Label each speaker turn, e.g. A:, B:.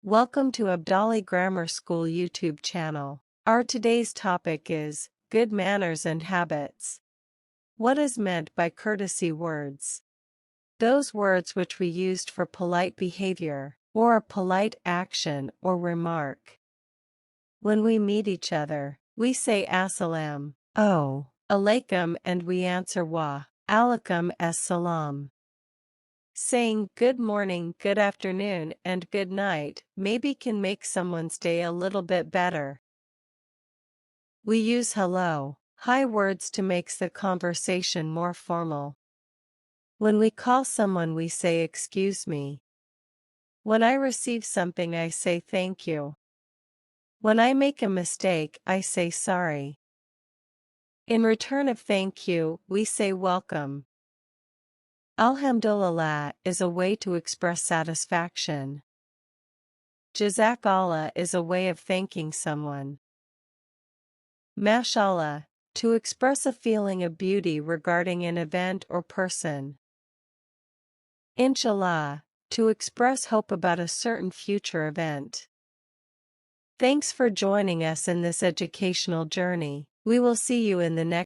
A: Welcome to Abdali Grammar School YouTube channel. Our today's topic is good manners and habits. What is meant by courtesy words? Those words which we used for polite behavior, or a polite action or remark. When we meet each other, we say assalam, alaikum, and we answer wa alaikum as-salam. Saying good morning, good afternoon, and good night maybe can make someone's day a little bit better. We use hello, hi words to make the conversation more formal. When we call someone we say excuse me. When I receive something I say thank you. When I make a mistake I say sorry. In return of thank you, we say welcome. Alhamdulillah is a way to express satisfaction. Jazakallah is a way of thanking someone. Mashallah, to express a feeling of beauty regarding an event or person. Inshallah, to express hope about a certain future event. Thanks for joining us in this educational journey. We will see you in the next